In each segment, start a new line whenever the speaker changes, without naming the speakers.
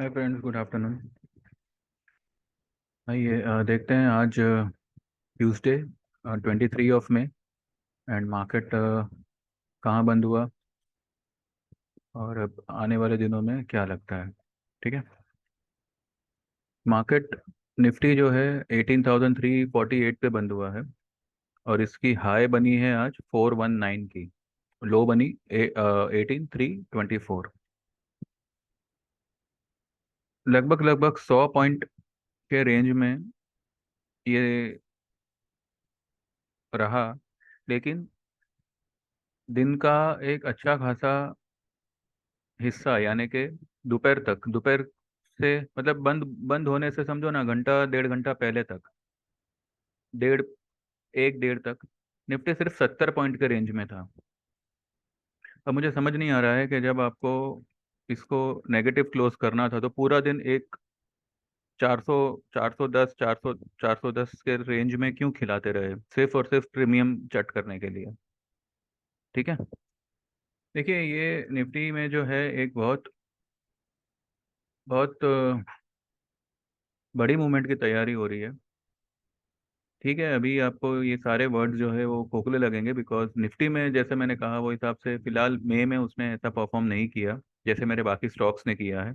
Hi friends, good afternoon. आइए देखते हैं आज ट्यूसडे 23 मई, एंड मार्केट कहाँ बंद हुआ और अब आने वाले दिनों में क्या लगता है। ठीक है। मार्केट निफ्टी जो है 18,348 पे बंद हुआ है, और इसकी हाई बनी है आज 419 की। लो बनी 18,324। लगभग लगभग 100 पॉइंट के रेंज में ये रहा, लेकिन दिन का एक अच्छा खासा हिस्सा, यानी कि दोपहर से मतलब बंद बंद होने से समझो ना, घंटा डेढ़ घंटा पहले तक, डेढ़ एक डेढ़ तक निफ्टी सिर्फ 70 पॉइंट के रेंज में था। अब मुझे समझ नहीं आ रहा है कि जब आपको इसको नेगेटिव क्लोज करना था तो पूरा दिन एक 400 410 400 410 के रेंज में क्यों खिलाते रहे, सिर्फ और सिर्फ प्रीमियम चट करने के लिए। ठीक है। देखिए, ये निफ्टी में जो है एक बहुत बहुत बड़ी मूवमेंट की तैयारी हो रही है। ठीक है, अभी आपको ये सारे वर्ड्स जो है वो खोखले लगेंगे, बिकॉज निफ्टी में जैसे मैंने कहा वो हिसाब से फिलहाल मई में उसने ऐसा परफॉर्म नहीं किया जैसे मेरे बाकी स्टॉक्स ने किया है।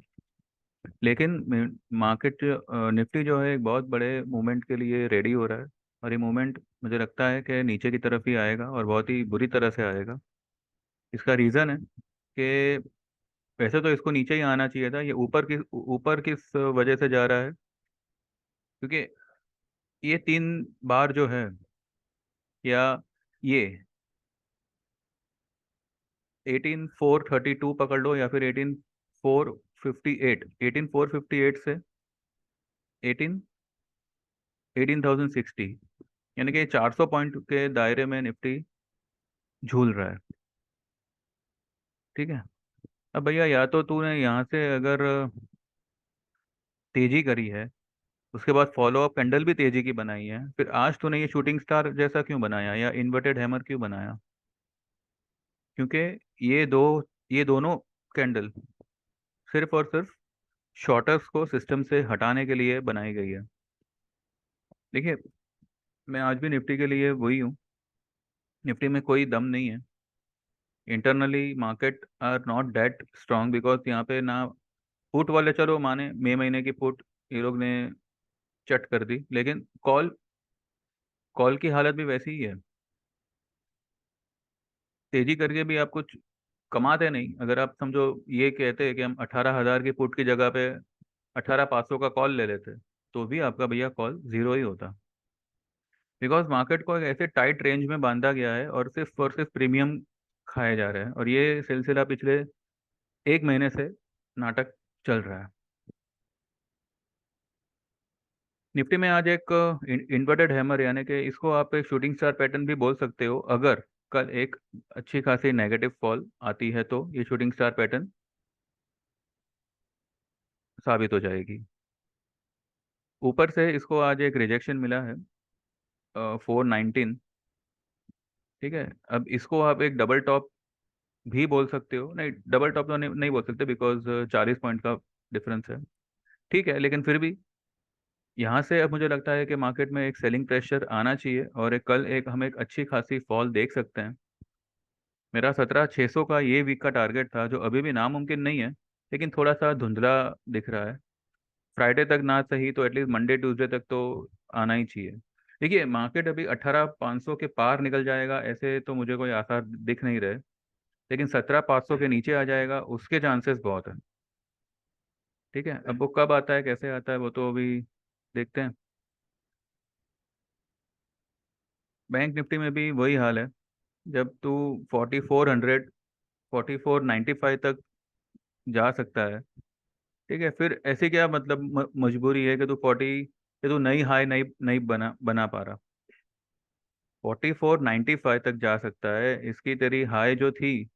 लेकिन मार्केट निफ्टी जो है एक बहुत बड़े मूवमेंट के लिए रेडी हो रहा है, और ये मूवमेंट मुझे लगता है कि नीचे की तरफ ही आएगा और बहुत ही बुरी तरह से आएगा। इसका रीज़न है कि वैसे तो इसको नीचे ही आना चाहिए था, ये ऊपर किस वजह से जा रहा है, क्योंकि ये 3 बार जो है, या ये 18,432 पकड़ लो, या फिर 18,458, 18,458 से 18,060, यानी कि 400 पॉइंट के दायरे में निफ्टी झूल रहा है। ठीक है। अब भैया, या तो तूने यहाँ से अगर तेजी करी है, उसके बाद फॉलो अप कैंडल भी तेजी की बनाई है, फिर आज तूने ये शूटिंग स्टार जैसा क्यों बनाया या इन्वर्टेड हैमर क्यों बनाया? क्योंकि ये दो ये दोनों कैंडल सिर्फ और सिर्फ शॉर्टर्स को सिस्टम से हटाने के लिए बनाई गई है। देखिए, मैं आज भी निफ्टी के लिए वही हूँ। निफ्टी में कोई दम नहीं है। Internally market are not that strong, because यहाँ पे ना पुट वाले, चलो माने मई महीने की पुट ये लोग ने चट कर दी, लेकिन कॉल कॉल की हालत भी वैसी ही है। तेजी करके भी आप कुछ कमाते नहीं। अगर आप समझो ये कहते हैं कि हम 18,000 की पुट की जगह पे 18,500 का कॉल ले लेते, तो भी आपका भैया कॉल जीरो ही होता, बिकॉज मार्केट को एक ऐसे टाइट रेंज में बांधा गया है और सिर्फ प्रीमियम खाया जा रहा है, और ये सिलसिला पिछले एक महीने से नाटक चल रहा है। निफ्टी में आज एक इन्वर्टेड हैमर, यानी कि इसको आप एक शूटिंग स्टार पैटर्न भी बोल सकते हो। अगर कल एक अच्छी खासी नेगेटिव फॉल आती है तो ये शूटिंग स्टार पैटर्न साबित हो जाएगी। ऊपर से इसको आज एक रिजेक्शन मिला है 419। ठीक है। अब इसको आप एक डबल टॉप भी बोल सकते हो, नहीं डबल टॉप तो नहीं बोल सकते, बिकॉज 40 पॉइंट का डिफरेंस है। ठीक है, लेकिन फिर भी यहाँ से अब मुझे लगता है कि मार्केट में एक सेलिंग प्रेशर आना चाहिए, और कल एक हम एक अच्छी खासी फॉल देख सकते हैं। मेरा 17,600 का ये वीक का टारगेट था, जो अभी भी नामुमकिन नहीं है, लेकिन थोड़ा सा धुंधला दिख रहा है। फ्राइडे तक ना सही तो एटलीस्ट मंडे ट्यूसडे तक तो आना ही चाहिए। देखिए, मार्केट अभी 18,500 के पार निकल जाएगा ऐसे तो मुझे कोई आसार दिख नहीं रहे, लेकिन 17,500 के नीचे आ जाएगा उसके चांसेस बहुत है। ठीक है। अब वो कब आता है कैसे आता है वो तो अभी देखते हैं। बैंक निफ्टी में भी वही हाल है। जब तू 4,400 4,495 तक जा सकता है, ठीक है, फिर ऐसी क्या मतलब मजबूरी है कि तू नई हाई नहीं नहीं बना पा रहा। 4,495 तक जा सकता है, इसकी तेरी हाई जो थी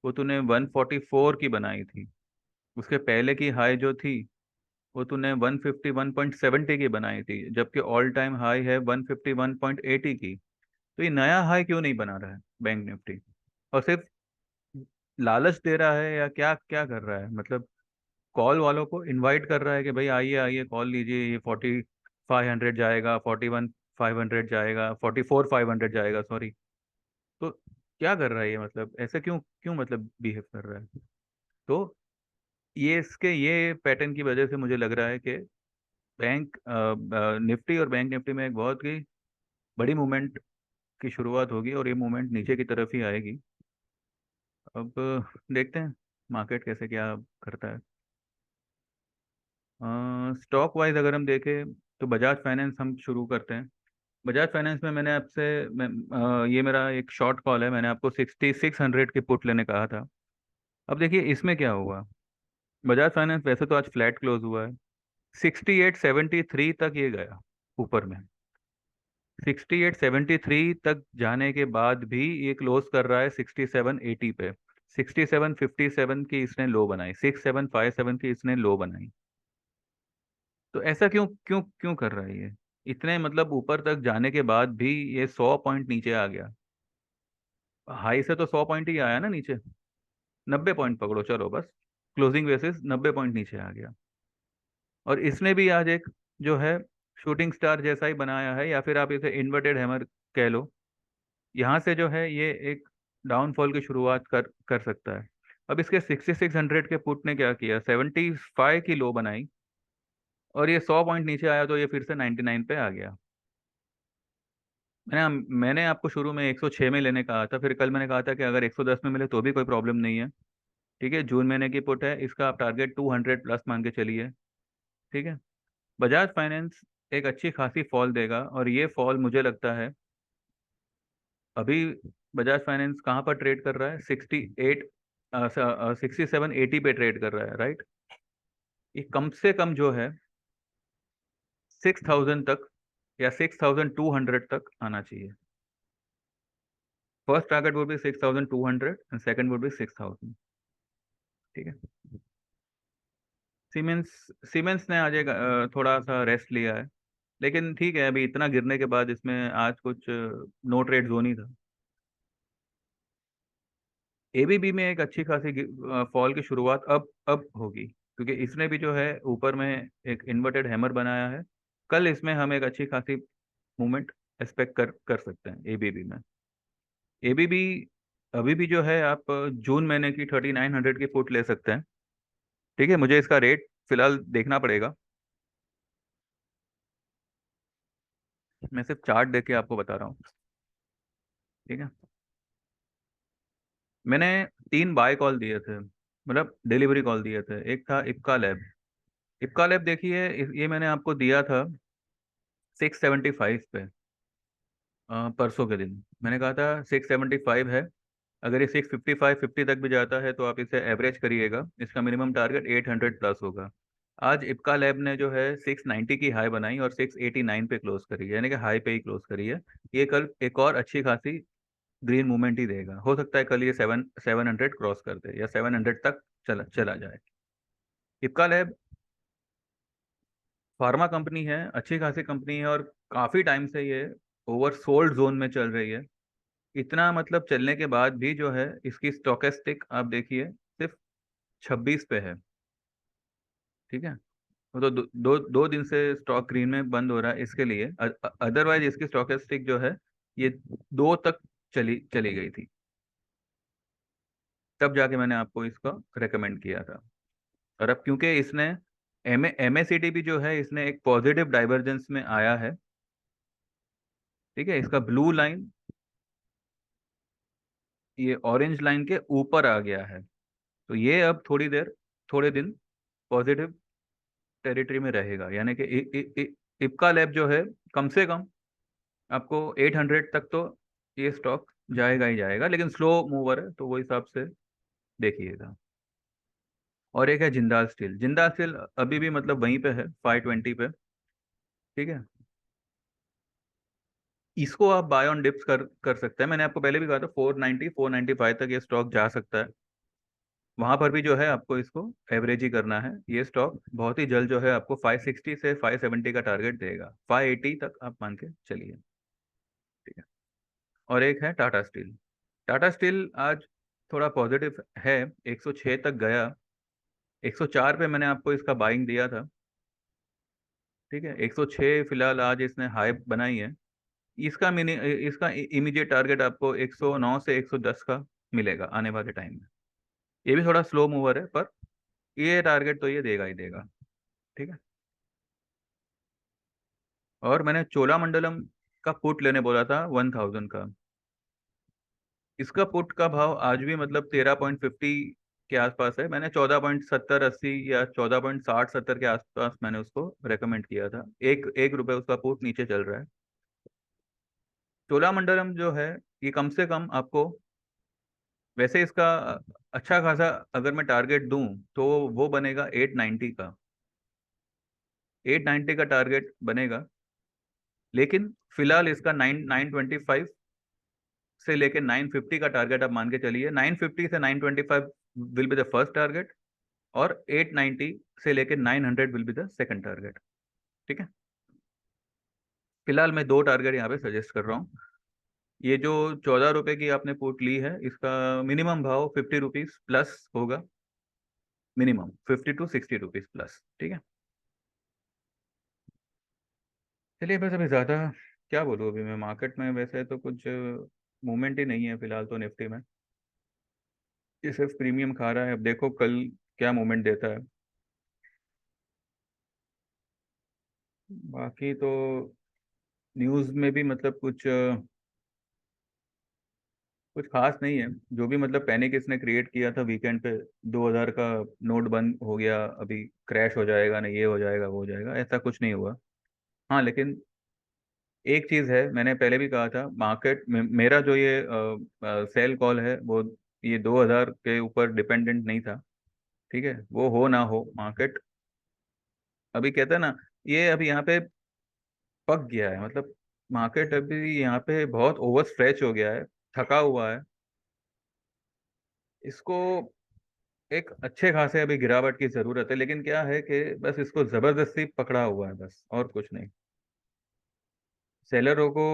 वो तूने 144 की बनाई थी। उसके पहले की हाई जो थी वो तूने 151.70 की बनाई थी, जबकि ऑल टाइम हाई है 151.80 की। तो ये नया हाई क्यों नहीं बना रहा है बैंक निफ्टी? और सिर्फ लालच दे रहा है या क्या क्या कर रहा है मतलब? कॉल वालों को इनवाइट कर रहा है कि भाई आइए आइए कॉल लीजिए, ये 4500 जाएगा, 41,500 जाएगा, 44,500 जाएगा, सॉरी। तो क्या कर रहा है ये, मतलब ऐसे क्यों क्यों मतलब बिहेव कर रहा है? तो ये इसके ये पैटर्न की वजह से मुझे लग रहा है कि बैंक निफ्टी और बैंक निफ्टी में एक बहुत ही बड़ी मूवमेंट की शुरुआत होगी, और ये मूवमेंट नीचे की तरफ ही आएगी। अब देखते हैं मार्केट कैसे क्या करता है। स्टॉक वाइज अगर हम देखें तो बजाज फाइनेंस हम शुरू करते हैं। बजाज फाइनेंस में मैंने आपसे ये मेरा एक शॉर्ट कॉल है, मैंने आपको 6600 की पुट लेने कहा था। अब देखिए इसमें क्या हुआ। बजाज फाइनेंस वैसे तो आज फ्लैट क्लोज हुआ है, 6873 तक ये गया ऊपर में। 6873 तक जाने के बाद भी ये क्लोज कर रहा है 6780 पे। 6757 की इसने लो बनाई, 6757 की इसने लो बनाई। तो ऐसा क्यों क्यों क्यों कर रहा है ये? इतने मतलब ऊपर तक जाने के बाद भी ये 100 पॉइंट नीचे आ गया। हाई से तो 100 पॉइंट ही आया ना नीचे, 90 पॉइंट पकड़ो चलो बस, क्लोजिंग बेसिस 90 पॉइंट नीचे आ गया। और इसने भी आज एक जो है शूटिंग स्टार जैसा ही बनाया है, या फिर आप इसे इन्वर्टेड हैमर कह लो। यहाँ से जो है ये एक डाउनफॉल की शुरुआत कर कर सकता है। अब इसके 6600 के पुट ने क्या किया, 75 की लो बनाई, और ये 100 पॉइंट नीचे आया तो ये फिर से 99 पे आ गया। मैंने आपको शुरू में 106 में लेने कहा था, फिर कल मैंने कहा था कि अगर 110 में मिले तो भी कोई प्रॉब्लम नहीं है। ठीक है, जून महीने की पुट है, इसका आप टारगेट 200 प्लस मान के चलिए। ठीक है। बजाज फाइनेंस एक अच्छी खासी फॉल देगा, और ये फॉल मुझे लगता है अभी बजाज फाइनेंस कहाँ पर ट्रेड कर रहा है, 6780 पे ट्रेड कर रहा है, राइट। ये कम से कम जो है 6000 तक या 6200 तक आना चाहिए। First target would be 6200 and second would be 6000। ठीक है। सीमेंस सीमेंस ने आज एक थोड़ा सा रेस्ट लिया है, लेकिन ठीक है, अभी इतना गिरने के बाद इसमें आज कुछ नो ट्रेड जोन ही था। एबीबी में एक अच्छी खासी फॉल की शुरुआत अब होगी, क्योंकि इसने भी जो है ऊपर में एक इन्वर्टेड हैमर बनाया है। कल इसमें हम एक अच्छी खासी मूवमेंट एक्सपेक्ट कर सकते हैं एबीबी में। एबीबी अभी भी जो है आप जून महीने की 3900 की फुट ले सकते हैं। ठीक है, मुझे इसका रेट फिलहाल देखना पड़ेगा, मैं सिर्फ चार्ट देख के आपको बता रहा हूँ। ठीक है। मैंने 3 बाय कॉल दिए थे, मतलब डिलीवरी कॉल दिए थे। एक था इक्का लैब। इक्का लैब देखिए, ये मैंने आपको दिया था 675 पे। परसों के दिन मैंने कहा था 675 है, अगर ये 655 50 तक भी जाता है तो आप इसे एवरेज करिएगा, इसका मिनिमम टारगेट 800 प्लस होगा। आज इप्का लैब ने जो है 690 की हाई बनाई और 689 पे क्लोज करी है, यानी कि हाई पे ही क्लोज करी है। ये कल एक और अच्छी खासी ग्रीन मूवमेंट ही देगा, हो सकता है कल ये 700 क्रॉस कर दे या 700 तक चला चला जाए। इप्का लैब फार्मा कंपनी है, अच्छी खासी कंपनी है, और काफ़ी टाइम से ये ओवर सोल्ड जोन में चल रही है। इतना मतलब चलने के बाद भी जो है इसकी स्टोकेस्टिक आप देखिए सिर्फ 26 पे है। ठीक है। वो तो दो दिन से स्टॉक ग्रीन में बंद हो रहा है इसके लिए, अदरवाइज इसकी स्टोकेस्टिक जो है ये 2 तक चली चली गई थी, तब जाके मैंने आपको इसका रेकमेंड किया था। और अब क्योंकि इसने एमएसीडी भी जो है इसने एक पॉजिटिव डाइवर्जेंस में आया है। ठीक है, इसका ब्लू लाइन ये ऑरेंज लाइन के ऊपर आ गया है, तो ये अब थोड़े दिन पॉजिटिव टेरिटरी में रहेगा, यानी कि इप्का लैब जो है कम से कम आपको 800 तक तो ये स्टॉक जाएगा ही जाएगा, लेकिन स्लो मूवर है तो वो हिसाब से देखिएगा। और एक है जिंदाल स्टील। जिंदाल स्टील अभी भी मतलब वहीं पे है 520 पे। ठीक है। इसको आप बाय ऑन डिप्स कर सकते हैं, मैंने आपको पहले भी कहा था 490 495 तक ये स्टॉक जा सकता है। वहां पर भी जो है आपको इसको एवरेज ही करना है, ये स्टॉक बहुत ही जल्द जो है आपको 560 से 570 का टारगेट देगा, 580 तक आप मान के चलिए। ठीक है। और एक है टाटा स्टील। टाटा स्टील आज थोड़ा पॉजिटिव है, 106 तक गया, 104 पे मैंने आपको इसका बाइंग दिया था, ठीक है। 106 फिलहाल आज इसने हाई बनाई है। इसका इसका इमीडिएट टारगेट आपको 109 से 110 का मिलेगा आने वाले टाइम में। ये भी थोड़ा स्लो मूवर है, पर ये टारगेट तो ये देगा ही देगा, ठीक है। और मैंने चोलामंडलम का पुट लेने बोला था 1000 का। इसका पुट का भाव आज भी मतलब 13.50 के आसपास है। मैंने 14.70-80 या 14.60-70 के आसपास मैंने उसको रेकमेंड किया था। एक एक रुपए उसका पुट नीचे चल रहा है। चोलामंडलम जो है, ये कम से कम आपको, वैसे इसका अच्छा खासा अगर मैं टारगेट दूं तो वो बनेगा 890 का। 890 का टारगेट बनेगा, लेकिन फिलहाल इसका 925 से लेके 950 का टारगेट आप मान के चलिए। 950 से 925 will be the first target, और 890 से लेके 900 will be the second target, ठीक है। फिलहाल मैं दो टारगेट यहाँ पे सजेस्ट कर रहा हूँ। ये जो 14 रुपए की आपने पुट ली है, इसका मिनिमम भाव 50 रुपीज प्लस होगा। मिनिमम 50 to 60 रुपीज प्लस, ठीक है। चलिए, बस अभी ज़्यादा क्या बोलूँ, अभी मैं मार्केट में वैसे तो कुछ मूवमेंट ही नहीं है फिलहाल तो निफ्टी में। ये सिर्फ प्रीमियम खा रहा है। अब देखो कल क्या मूवमेंट देता है। बाकी तो न्यूज़ में भी मतलब कुछ खास नहीं है। जो भी मतलब पैनिक इसने क्रिएट किया था वीकेंड पे, 2000 का नोट बंद हो गया, अभी क्रैश हो जाएगा ना, ये हो जाएगा वो हो जाएगा, ऐसा कुछ नहीं हुआ। हाँ, लेकिन एक चीज़ है, मैंने पहले भी कहा था, मार्केट में मेरा जो ये सेल कॉल है वो ये 2000 के ऊपर डिपेंडेंट नहीं था, ठीक है। वो हो ना हो, मार्केट अभी कहते हैं ना, ये अभी यहाँ पे पक गया है, मतलब मार्केट अभी यहाँ पे बहुत ओवर स्ट्रेच हो गया है, थका हुआ है। इसको एक अच्छे खासे अभी गिरावट की जरूरत है, लेकिन क्या है कि बस इसको जबरदस्ती पकड़ा हुआ है, बस और कुछ नहीं। सेलरों को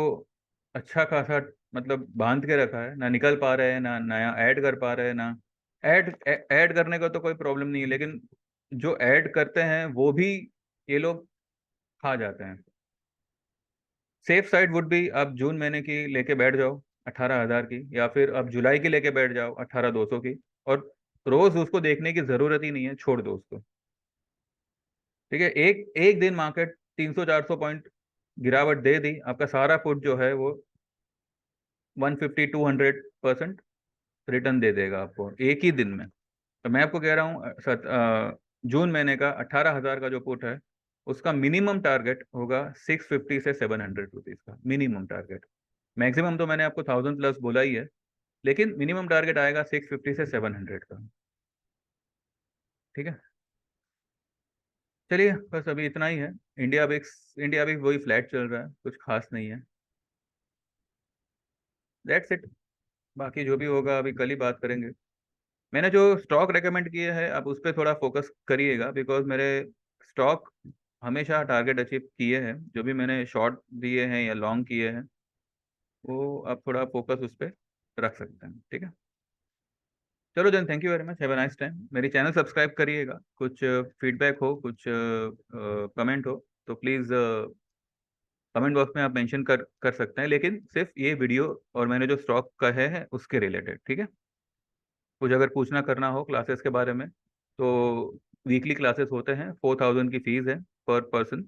अच्छा खासा मतलब बांध के रखा है, ना निकल पा रहे हैं, ना नया ऐड कर पा रहे हैं, ना ऐड करने का तो कोई प्रॉब्लम नहीं है, लेकिन जो ऐड करते हैं वो भी ये लोग खा जाते हैं। सेफ साइड वुड बी, आप जून महीने की लेके बैठ जाओ 18,000 की, या फिर आप जुलाई की लेके बैठ जाओ 18,200 की, और रोज उसको देखने की जरूरत ही नहीं है, छोड़ दो उसको, ठीक है। एक एक दिन मार्केट 300-400 पॉइंट गिरावट दे दी, आपका सारा पुट जो है वो 150-200% रिटर्न दे देगा आपको एक ही दिन में। तो मैं आपको कह रहा हूँ जून महीने का 18,000 का जो पुट है, उसका मिनिमम टारगेट होगा 650 से 700 रुपीज का मिनिमम टारगेट। मैक्सिमम तो मैंने आपको 1000 प्लस बोला ही है, लेकिन मिनिमम टारगेट आएगा 650 से 700 का, ठीक है। चलिए, बस अभी इतना ही है। इंडिया भी वही फ्लैट चल रहा है, कुछ खास नहीं है। That's it. बाकी जो भी होगा अभी कल ही बात करेंगे। मैंने जो स्टॉक रेकमेंड किए हैं, आप उस पर थोड़ा फोकस करिएगा, बिकॉज मेरे स्टॉक हमेशा टारगेट अचीव किए हैं। जो भी मैंने शॉर्ट दिए हैं या लॉन्ग किए हैं, वो आप थोड़ा फोकस उस पर रख सकते हैं, ठीक है। चलो then, thank you very much, have a nice time. मेरी चैनल सब्सक्राइब करिएगा। कुछ फीडबैक हो, कुछ कमेंट हो, तो प्लीज़ कमेंट बॉक्स में आप मेंशन कर सकते हैं, लेकिन सिर्फ ये वीडियो और मैंने जो स्टॉक कहे हैं उसके रिलेटेड, ठीक है। कुछ अगर पूछना करना हो क्लासेस के बारे में, तो वीकली क्लासेस होते हैं, 4000 की फीस है पर पर्सन,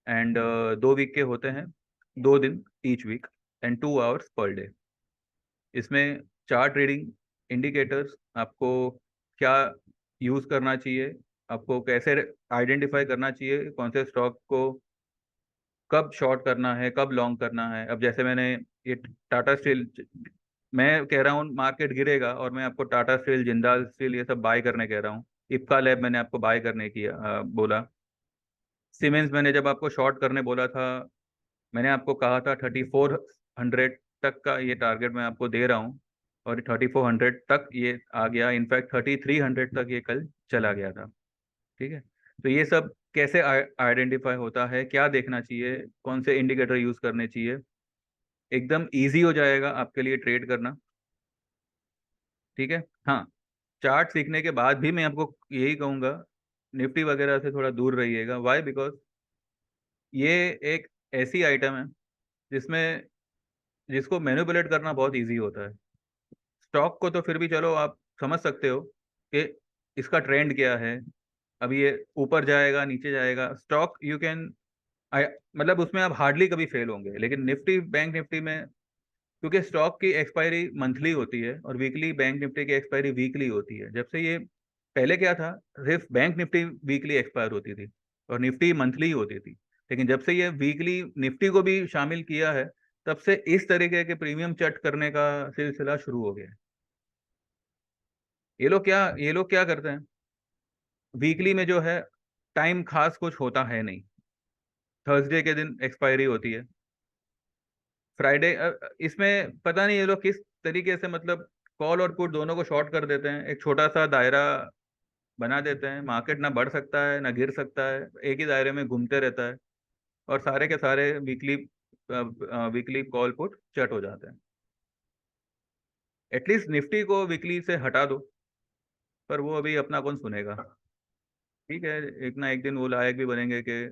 एंड 2 वीक के होते हैं, 2 दिन each week, and 2 hours per day. इसमें चार्ट रीडिंग, इंडिकेटर्स, आपको क्या यूज़ करना चाहिए, आपको कैसे आइडेंटिफाई करना चाहिए कौन से स्टॉक को कब शॉर्ट करना है, कब लॉन्ग करना है। अब जैसे मैंने ये टाटा स्टील, मैं कह रहा हूँ मार्केट गिरेगा और मैं आपको टाटा स्टील, जिंदाल स्टील ये सब बाय करने कह रहा हूँ। इप्का लैब मैंने आपको बाय करने की बोला। सीमेंस मैंने जब आपको शॉर्ट करने बोला था, मैंने आपको कहा था 3400 तक का ये टारगेट मैं आपको दे रहा हूँ, और 3400 तक ये आ गया। इनफैक्ट 3300 तक ये कल चला गया था, ठीक है। तो ये सब कैसे आइडेंटिफाई होता है, क्या देखना चाहिए, कौन से इंडिकेटर यूज करने चाहिए, एकदम इजी हो जाएगा आपके लिए ट्रेड करना, ठीक है। हाँ, चार्ट सीखने के बाद भी मैं आपको यही कहूँगा, निफ्टी वगैरह से थोड़ा दूर रहिएगा। वाई? बिकॉज ये एक ऐसी आइटम है जिसमें जिसको मैनिपुलेट करना बहुत इजी होता है। स्टॉक को तो फिर भी चलो आप समझ सकते हो कि इसका ट्रेंड क्या है, अभी ये ऊपर जाएगा नीचे जाएगा, स्टॉक यू कैन, मतलब उसमें आप हार्डली कभी फेल होंगे। लेकिन निफ्टी, बैंक निफ्टी में, क्योंकि स्टॉक की एक्सपायरी मंथली होती है और वीकली बैंक निफ्टी की एक्सपायरी वीकली होती है। जब से ये, पहले क्या था, सिर्फ बैंक निफ्टी वीकली एक्सपायर होती थी और निफ्टी मंथली होती थी। लेकिन जब से ये वीकली निफ्टी को भी शामिल किया है, तब से इस तरीके के प्रीमियम चट करने का सिलसिला शुरू हो गया है। ये लोग क्या करते हैं, वीकली में जो है टाइम खास कुछ होता है नहीं, थर्सडे के दिन एक्सपायरी होती है, फ्राइडे, इसमें पता नहीं ये लोग किस तरीके से, मतलब कॉल और पुट दोनों को शॉर्ट कर देते हैं, एक छोटा सा दायरा बना देते हैं, मार्केट ना बढ़ सकता है ना गिर सकता है, एक ही दायरे में घूमते रहता है, और सारे के सारे वीकली वीकली कॉल पुट चट हो जाते हैं। एटलीस्ट निफ्टी को वीकली से हटा दो, पर वो अभी अपना कौन सुनेगा। ठीक है, एक ना एक दिन वो लायक भी बनेंगे कि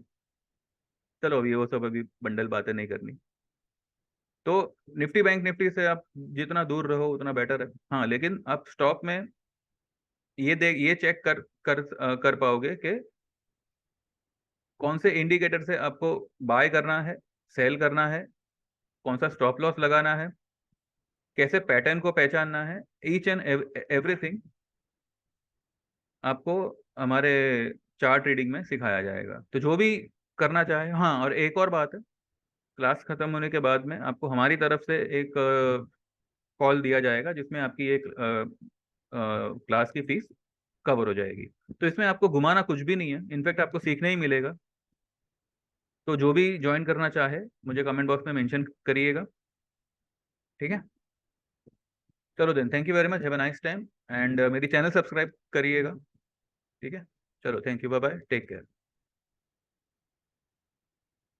चलो अभी वो सब, अभी बंडल बातें नहीं करनी। तो निफ्टी बैंक निफ्टी से आप जितना दूर रहो उतना बेटर है। हाँ, लेकिन आप स्टॉक में ये चेक कर पाओगे कि कौन से इंडिकेटर से आपको बाय करना है, सेल करना है, कौन सा स्टॉप लॉस लगाना है, कैसे पैटर्न को पहचानना है, ईच एंड एवरीथिंग आपको हमारे चार्ट रीडिंग में सिखाया जाएगा। तो जो भी करना चाहे, हाँ, और एक और बात है, क्लास खत्म होने के बाद में आपको हमारी तरफ से एक कॉल दिया जाएगा जिसमें आपकी एक क्लास की फीस कवर हो जाएगी। तो इसमें आपको घुमाना कुछ भी नहीं है, इनफैक्ट आपको सीखने ही मिलेगा। तो जो भी ज्वाइन करना चाहे मुझे कमेंट बॉक्स में मेंशन करिएगा। ठीक है, चलो then, thank you very much, have a nice time, and मेरी चैनल सब्सक्राइब करिएगा। ठीक है, चलो, thank you, bye bye, take care.